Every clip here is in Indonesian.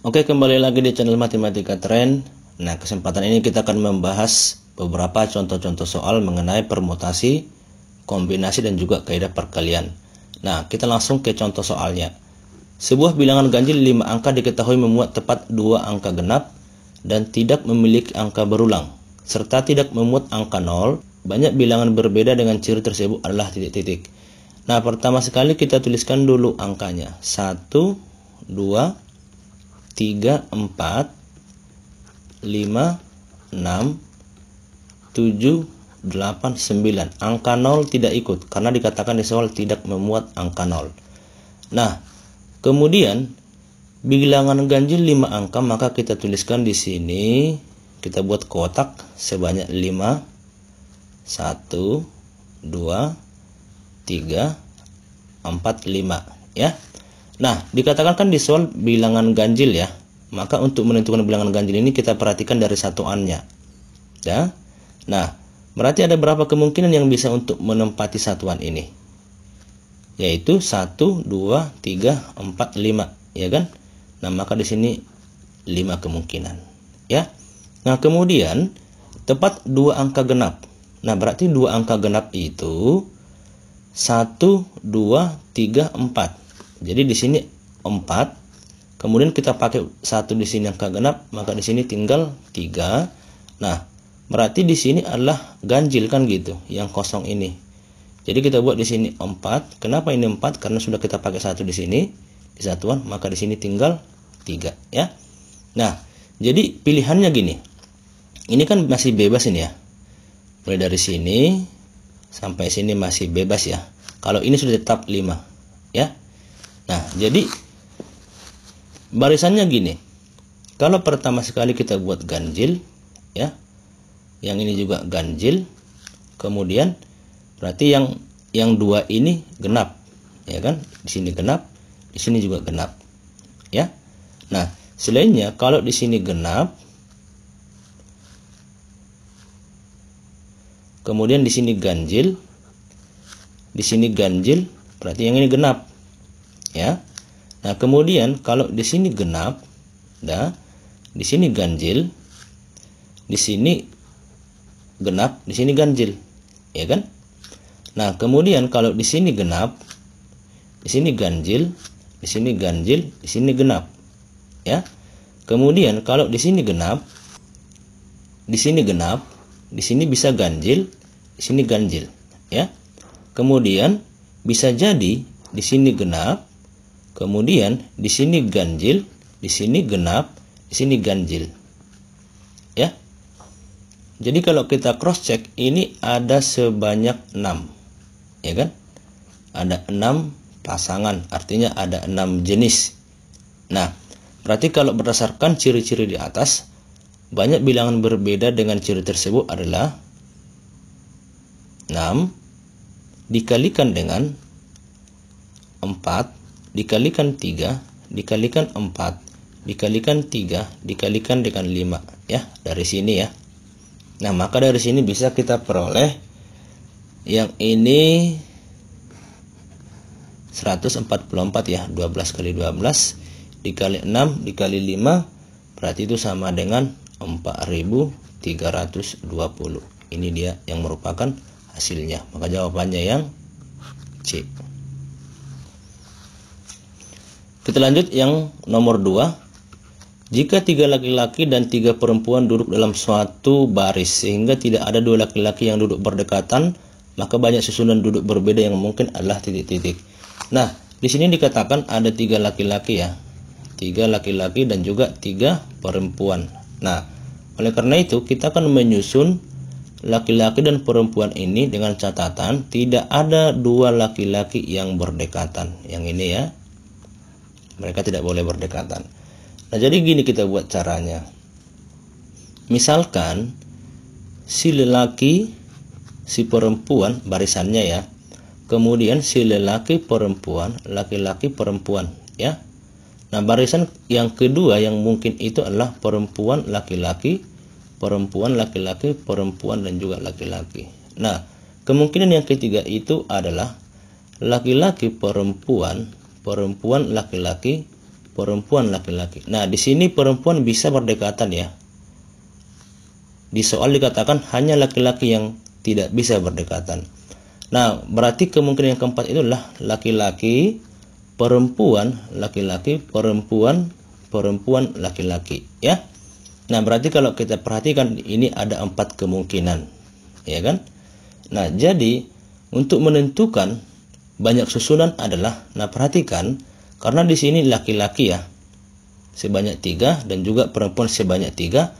Oke, kembali lagi di channel Matematika Tren. Nah, kesempatan ini kita akan membahas beberapa contoh-contoh soal mengenai permutasi, kombinasi, dan juga kaidah perkalian. Nah, kita langsung ke contoh soalnya. Sebuah bilangan ganjil 5 angka diketahui memuat tepat 2 angka genap dan tidak memiliki angka berulang, serta tidak memuat angka 0. Banyak bilangan berbeda dengan ciri tersebut adalah titik-titik. Nah, pertama sekali kita tuliskan dulu angkanya. 1, 2, 3, 4, 5, 6, 7, 8, 9. Angka 0 tidak ikut karena dikatakan di soal tidak memuat angka 0. Nah, kemudian bilangan ganjil 5 angka, maka kita tuliskan di sini, kita buat kotak sebanyak 5, 1, 2, 3, 4, 5 ya. Nah, dikatakan kan di soal bilangan ganjil ya. Maka untuk menentukan bilangan ganjil ini kita perhatikan dari satuannya. Ya. Nah, berarti ada berapa kemungkinan yang bisa untuk menempati satuan ini? Yaitu 1, 2, 3, 4, 5, ya kan? Nah, maka di sini 5 kemungkinan, ya. Nah, kemudian tepat 2 angka genap. Nah, berarti 2 angka genap itu 1, 2, 3, 4. Jadi di sini 4. Kemudian kita pakai 1 di sini angka genap, maka di sini tinggal 3. Nah, berarti di sini adalah ganjil kan gitu, yang kosong ini. Jadi kita buat di sini 4. Kenapa ini 4? Karena sudah kita pakai 1 di sini di satuan, maka di sini tinggal 3 ya. Nah, jadi pilihannya gini. Ini kan masih bebas ini ya. Mulai dari sini sampai sini masih bebas ya. Kalau ini sudah tetap 5 ya. Nah, jadi barisannya gini. Kalau pertama sekali kita buat ganjil ya. Yang ini juga ganjil. Kemudian berarti yang 2 ini genap. Ya kan? Di sini genap, di sini juga genap. Ya. Nah, selainnya kalau di sini genap, kemudian di sini ganjil, berarti yang ini genap. Ya. Nah, kemudian kalau di sini genap, di sini ganjil, di sini genap, di sini ganjil, ya kan? Nah, kemudian kalau di sini genap, di sini ganjil, di sini ganjil, di sini genap, ya. Kemudian kalau di sini genap, di sini genap, di sini bisa ganjil, di sini ganjil, ya. Kemudian bisa jadi di sini genap, kemudian di sini ganjil, di sini genap, di sini ganjil. Ya. Jadi kalau kita cross check ini ada sebanyak 6. Ya kan? Ada 6 pasangan, artinya ada 6 jenis. Nah, berarti kalau berdasarkan ciri-ciri di atas, banyak bilangan berbeda dengan ciri tersebut adalah 6 dikalikan dengan 4 dikalikan 3 dikalikan 4 dikalikan 3 dikalikan dengan 5 ya, dari sini ya. Nah, maka dari sini bisa kita peroleh yang ini 144 ya. 12 kali 12 dikali 6 dikali 5 berarti itu sama dengan 4320. Ini dia yang merupakan hasilnya. Maka jawabannya yang C. Kita lanjut yang nomor 2. Jika 3 laki-laki dan 3 perempuan duduk dalam suatu baris sehingga tidak ada 2 laki-laki yang duduk berdekatan, maka banyak susunan duduk berbeda yang mungkin adalah titik-titik. Nah, di sini dikatakan ada 3 laki-laki ya. 3 laki-laki dan juga 3 perempuan. Nah, oleh karena itu kita akan menyusun laki-laki dan perempuan ini dengan catatan tidak ada 2 laki-laki yang berdekatan. Yang ini ya. Mereka tidak boleh berdekatan. Nah, jadi gini kita buat caranya. Misalkan si lelaki, si perempuan, barisannya ya. Kemudian si lelaki, perempuan, laki-laki, perempuan ya. Nah, barisan yang kedua yang mungkin itu adalah perempuan, laki-laki, perempuan, laki-laki, perempuan, dan juga laki-laki. Nah, kemungkinan yang ketiga itu adalah laki-laki, perempuan, perempuan, laki-laki, perempuan laki-laki. Nah, di sini perempuan bisa berdekatan ya. Di soal dikatakan hanya laki-laki yang tidak bisa berdekatan. Nah, berarti kemungkinan yang keempat itulah laki-laki, perempuan, laki-laki, perempuan, perempuan, laki-laki ya. Nah, berarti kalau kita perhatikan ini ada 4 kemungkinan, ya kan? Nah, jadi untuk menentukan banyak susunan adalah, nah perhatikan, karena di sini laki-laki ya sebanyak 3 dan juga perempuan sebanyak 3,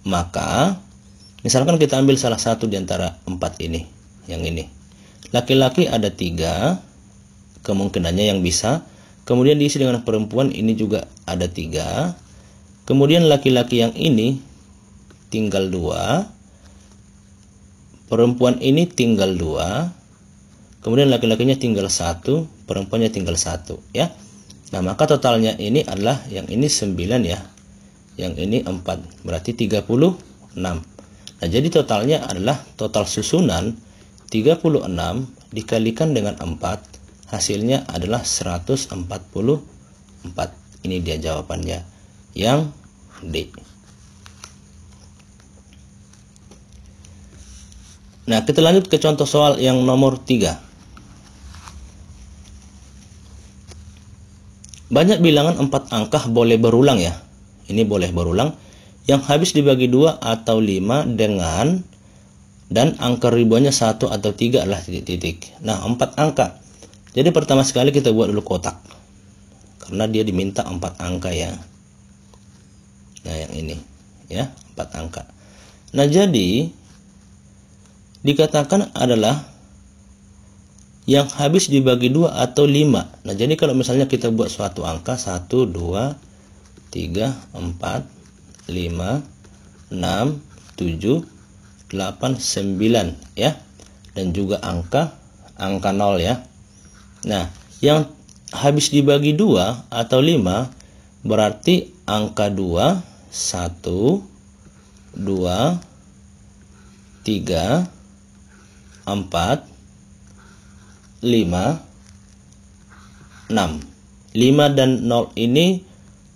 maka misalkan kita ambil salah satu di antara 4 ini, yang ini. Laki-laki ada 3 kemungkinannya yang bisa, kemudian diisi dengan perempuan ini juga ada 3, kemudian laki-laki yang ini tinggal 2, perempuan ini tinggal 2, kemudian laki-lakinya tinggal 1, perempuannya tinggal 1 ya. Nah, maka totalnya ini adalah yang ini 9 ya, yang ini 4, berarti 36. Nah, jadi totalnya adalah total susunan 36 dikalikan dengan 4, hasilnya adalah 144. Ini dia jawabannya, yang D. Nah, kita lanjut ke contoh soal yang nomor 3. Banyak bilangan 4 angka boleh berulang ya. Ini boleh berulang yang habis dibagi 2 atau 5 dengan dan angka ribuannya 1 atau 3 adalah titik-titik. Nah, 4 angka. Jadi pertama sekali kita buat dulu kotak. Karena dia diminta 4 angka ya. Nah, yang ini ya, 4 angka. Nah, jadi dikatakan adalah yang habis dibagi 2 atau 5. Nah, jadi kalau misalnya kita buat suatu angka 1, 2, 3, 4, 5, 6, 7, 8, 9 ya. Dan juga angka 0 ya. Nah, yang habis dibagi 2 atau 5 berarti angka 2, 1, 2, 3, 4, 5, 6. 5 dan 0 ini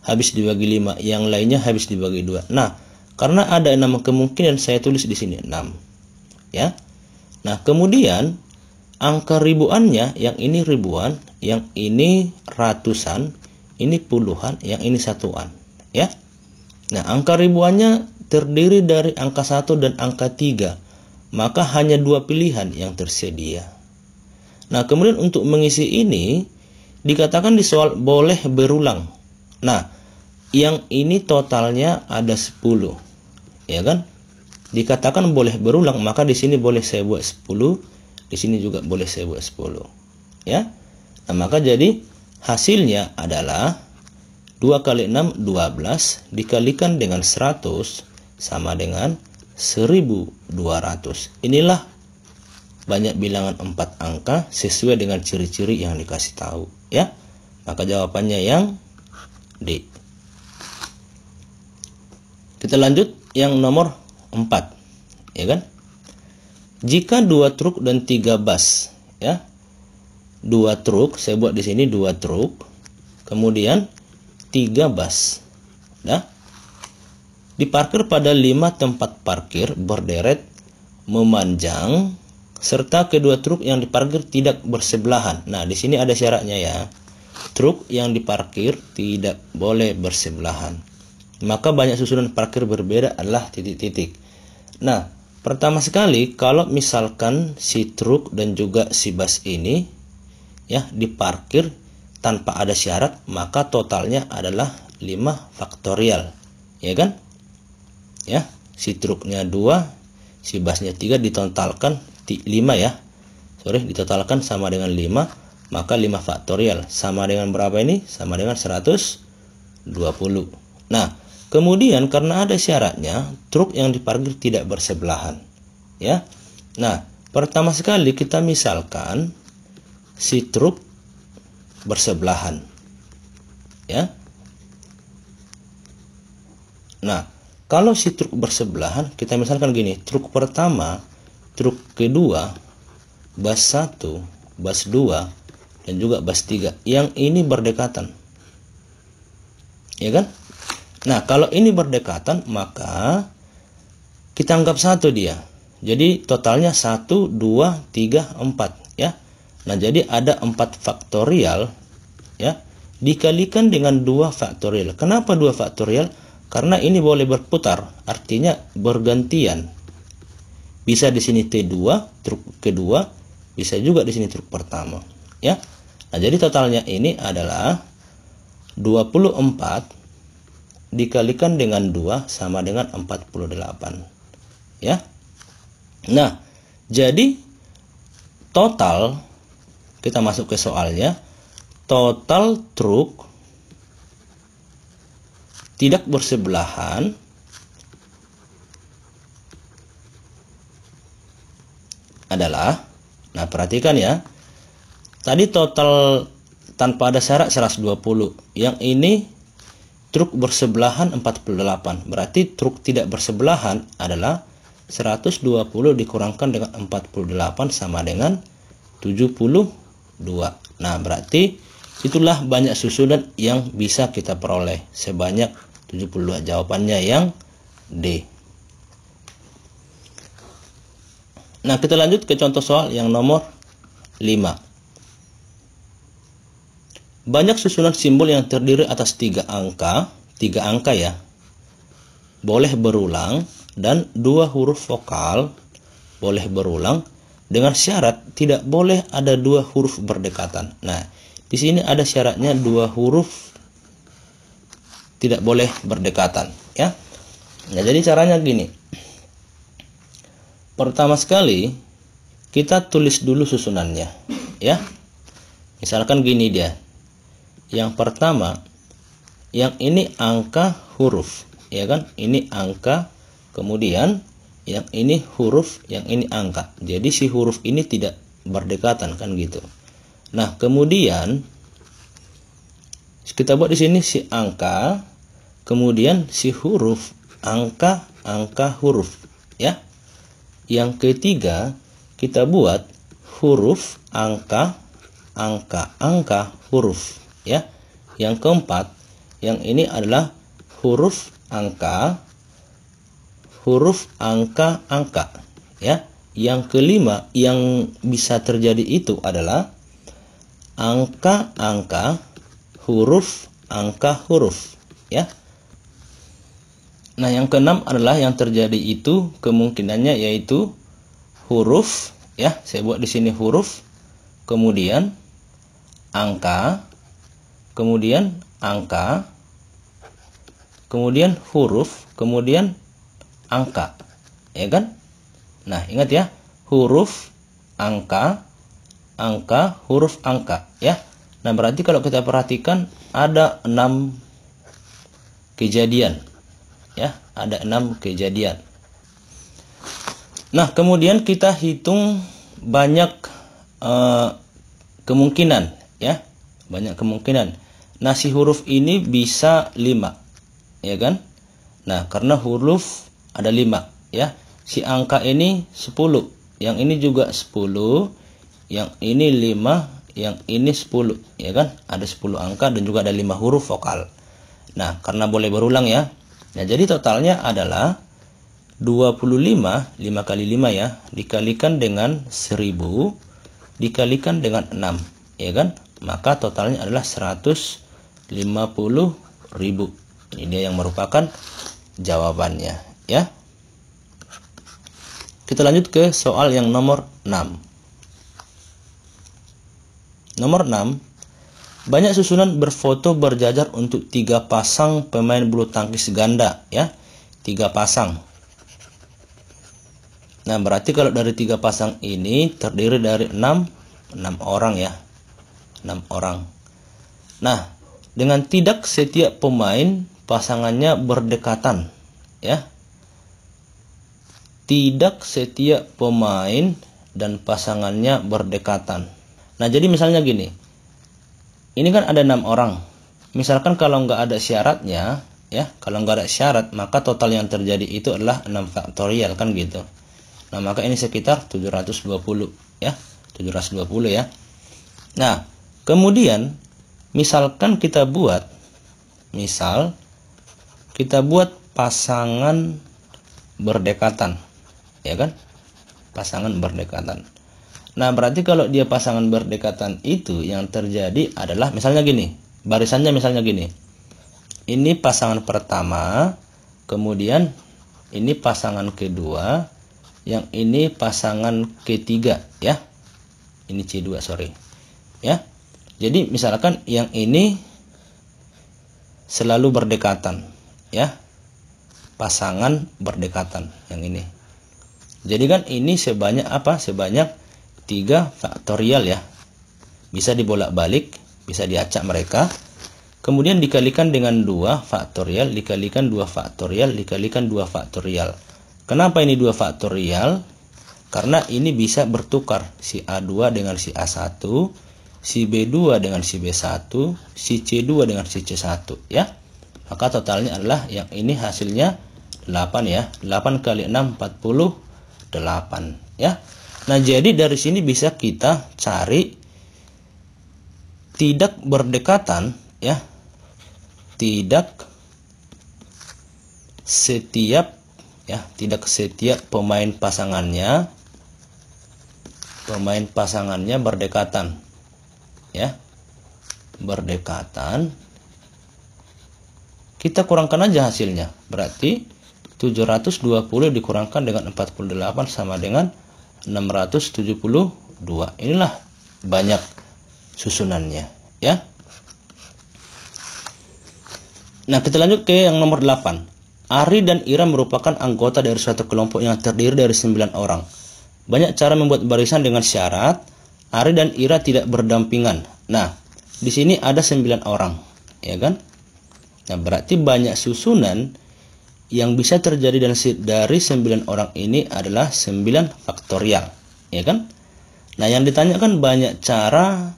habis dibagi 5, yang lainnya habis dibagi 2. Nah, karena ada 6 kemungkinan saya tulis di sini 6. Ya. Nah, kemudian angka ribuannya, yang ini ribuan, yang ini ratusan, ini puluhan, yang ini satuan, ya. Nah, angka ribuannya terdiri dari angka 1 dan angka 3. Maka hanya 2 pilihan yang tersedia. Nah, kemudian untuk mengisi ini dikatakan di soal boleh berulang. Nah, yang ini totalnya ada 10. Ya kan? Dikatakan boleh berulang, maka di sini boleh saya buat 10, di sini juga boleh saya buat 10. Ya. Nah, maka jadi hasilnya adalah 2 kali 6 12 dikalikan dengan 100 sama dengan 1200. Inilah banyak bilangan 4 angka sesuai dengan ciri-ciri yang dikasih tahu ya. Maka jawabannya yang D. Kita lanjut yang nomor 4 ya kan. Jika 2 truk dan 3 bus ya. 2 truk, saya buat di sini 2 truk, kemudian 3 bus. Nah, diparkir pada 5 tempat parkir berderet memanjang serta kedua truk yang diparkir tidak bersebelahan. Nah, di sini ada syaratnya ya. Truk yang diparkir tidak boleh bersebelahan. Maka banyak susunan parkir berbeda adalah titik-titik. Nah, pertama sekali kalau misalkan si truk dan juga si bus ini ya diparkir tanpa ada syarat, maka totalnya adalah 5 faktorial. Ya kan? Ya, si truknya 2, si busnya 3 ditotalkan 5 ya. Ditotalkan sama dengan 5, maka 5 faktorial sama dengan berapa ini? Sama dengan 120. Nah, kemudian karena ada syaratnya, truk yang diparkir tidak bersebelahan. Ya. Nah, pertama sekali kita misalkan si truk bersebelahan. Ya. Nah, kalau si truk bersebelahan, kita misalkan gini, truk pertama, truk kedua, bus 1, bus 2, dan juga bus 3. Yang ini berdekatan. ya kan? Nah, kalau ini berdekatan, maka kita anggap 1 dia. Jadi totalnya 1, 2, 3, 4 ya. Nah, jadi ada 4 faktorial ya, dikalikan dengan 2 faktorial. Kenapa 2 faktorial? Karena ini boleh berputar, artinya bergantian. Bisa di sini T2 truk kedua, bisa juga di sini truk pertama ya. Nah, jadi totalnya ini adalah 24 dikalikan dengan 2 sama dengan 48 ya. Nah, jadi total, kita masuk ke soalnya, total truk tidak bersebelahan adalah, nah perhatikan ya, tadi total tanpa ada syarat 120, yang ini truk bersebelahan 48, berarti truk tidak bersebelahan adalah 120 dikurangkan dengan 48 sama dengan 72. Nah, berarti itulah banyak susunan yang bisa kita peroleh, sebanyak 72. Jawabannya yang D. Nah, kita lanjut ke contoh soal yang nomor 5. Banyak susunan simbol yang terdiri atas 3 angka ya, boleh berulang, dan 2 huruf vokal boleh berulang, dengan syarat tidak boleh ada 2 huruf berdekatan. Nah, di sini ada syaratnya 2 huruf tidak boleh berdekatan ya. Nah, jadi caranya gini. Pertama sekali kita tulis dulu susunannya ya. Misalkan gini dia. Yang pertama, yang ini angka huruf, ya kan? Ini angka, kemudian yang ini huruf, yang ini angka. Jadi si huruf ini tidak berdekatan kan gitu. Nah, kemudian kita buat di sini si angka, kemudian si huruf, angka, angka, huruf, ya. Yang ketiga, kita buat huruf, angka, angka, angka, huruf, ya. Yang keempat, yang ini adalah huruf, angka, angka, ya. Yang kelima yang bisa terjadi itu adalah angka, angka, huruf, angka, huruf, ya. Nah, yang keenam adalah yang terjadi itu kemungkinannya yaitu huruf, ya. Saya buat di sini huruf, kemudian angka, kemudian angka, kemudian huruf, kemudian angka, ya kan? Nah, ingat ya, huruf, angka, angka, huruf, angka, ya. Nah, berarti kalau kita perhatikan ada 6 kejadian, ya, ada 6 kejadian. Nah, kemudian kita hitung banyak kemungkinan, ya, banyak kemungkinan. Nah, si huruf ini bisa 5, ya kan? Nah, karena huruf ada 5, ya. Si angka ini 10, yang ini juga 10, yang ini 5, yang ini 10, ya kan? Ada 10 angka dan juga ada 5 huruf vokal. Nah, karena boleh berulang ya. Nah, jadi totalnya adalah 25, 5 kali 5 ya, dikalikan dengan 1000, dikalikan dengan 6, ya kan? Maka totalnya adalah 150.000. Ini dia yang merupakan jawabannya, ya. Kita lanjut ke soal yang nomor 6. Nomor 6. Banyak susunan berfoto berjajar untuk 3 pasang pemain bulu tangkis ganda, ya. 3 pasang. Nah, berarti kalau dari 3 pasang ini terdiri dari 6 orang ya. 6 orang. Nah, dengan tidak setiap pemain pasangannya berdekatan, ya. Tidak setiap pemain dan pasangannya berdekatan. Nah, jadi misalnya gini. Ini kan ada 6 orang. Misalkan kalau nggak ada syaratnya, ya, kalau nggak ada syarat, maka total yang terjadi itu adalah 6 faktorial kan gitu. Nah, maka ini sekitar 720, ya. 720 ya. Nah, kemudian misalkan kita buat Misal kita buat pasangan berdekatan, ya kan? Pasangan berdekatan. Nah, berarti kalau dia pasangan berdekatan itu yang terjadi adalah misalnya gini, barisannya misalnya gini. Ini pasangan pertama, kemudian ini pasangan kedua, yang ini pasangan ketiga, ya. Ini C2, sorry. Ya. Jadi misalkan yang ini selalu berdekatan, ya. Pasangan berdekatan yang ini. Jadi kan ini sebanyak apa? Sebanyak 3 faktorial, ya. Bisa dibolak-balik, bisa diacak mereka. Kemudian dikalikan dengan 2 faktorial, dikalikan 2 faktorial, dikalikan 2 faktorial. Kenapa ini 2 faktorial? Karena ini bisa bertukar, si A2 dengan si A1, si B2 dengan si B1, si C2 dengan si C1, ya. Maka totalnya adalah yang ini hasilnya 8, ya. 8 kali 6 48, ya. Nah, jadi dari sini bisa kita cari tidak berdekatan, ya. Tidak setiap pemain pasangannya berdekatan, ya. Berdekatan. Kita kurangkan aja hasilnya. Berarti 720 dikurangkan dengan 48 sama dengan 672. Inilah banyak susunannya, ya. Nah, kita lanjut ke yang nomor 8. Ari dan Ira merupakan anggota dari suatu kelompok yang terdiri dari 9 orang. Banyak cara membuat barisan dengan syarat Ari dan Ira tidak berdampingan. Nah, di sini ada 9 orang, ya kan? Nah, berarti banyak susunan yang bisa terjadi dari 9 orang ini adalah 9 faktorial, ya kan? Nah, yang ditanyakan banyak cara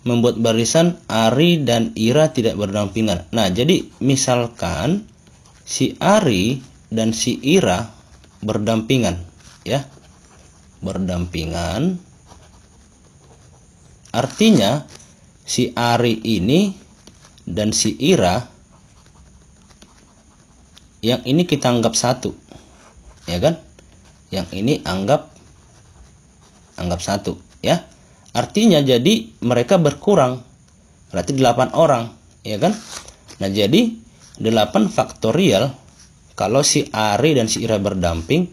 membuat barisan Ari dan Ira tidak berdampingan. Nah, jadi misalkan si Ari dan si Ira berdampingan, ya. Berdampingan. Artinya si Ari ini dan si Ira yang ini kita anggap satu, ya kan? Yang ini anggap satu, ya. Artinya jadi mereka berkurang. Berarti 8 orang, ya kan? Nah, jadi 8 faktorial kalau si Ari dan si Ira berdamping,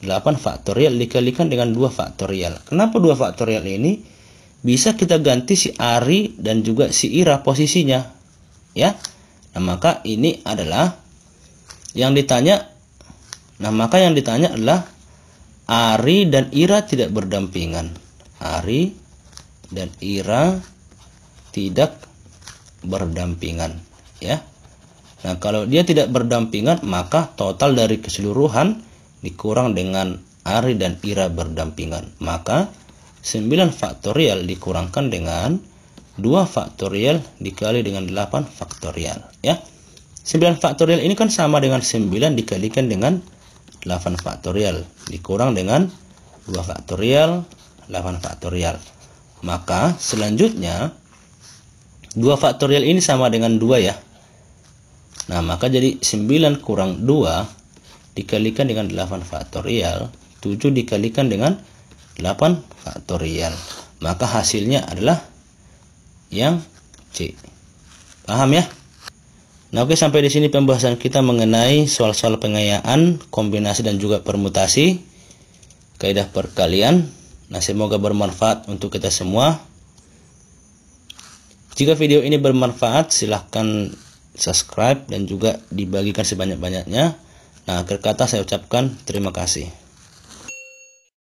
8 faktorial dikalikan dengan 2 faktorial. Kenapa 2 faktorial ini? Bisa kita ganti si Ari dan juga si Ira posisinya, ya. Nah, maka ini adalah yang ditanya. Nah, maka yang ditanya adalah Ari dan Ira tidak berdampingan. Ari dan Ira tidak berdampingan, ya. Nah, kalau dia tidak berdampingan, maka total dari keseluruhan dikurang dengan Ari dan Ira berdampingan. Maka 9 faktorial dikurangkan dengan 2 faktorial dikali dengan 8 faktorial, ya. 9 faktorial ini kan sama dengan 9 dikalikan dengan 8 faktorial dikurang dengan 2 faktorial 8 faktorial. Maka selanjutnya 2 faktorial ini sama dengan 2, ya. Nah, maka jadi 9 kurang 2 dikalikan dengan 8 faktorial, 7 dikalikan dengan 8 faktorial. Maka hasilnya adalah yang C. Paham, ya? Nah, oke, sampai di sini pembahasan kita mengenai soal-soal pengayaan, kombinasi dan juga permutasi, kaidah perkalian. Nah, semoga bermanfaat untuk kita semua. Jika video ini bermanfaat, silahkan subscribe dan juga dibagikan sebanyak-banyaknya. Nah, akhir kata saya ucapkan terima kasih.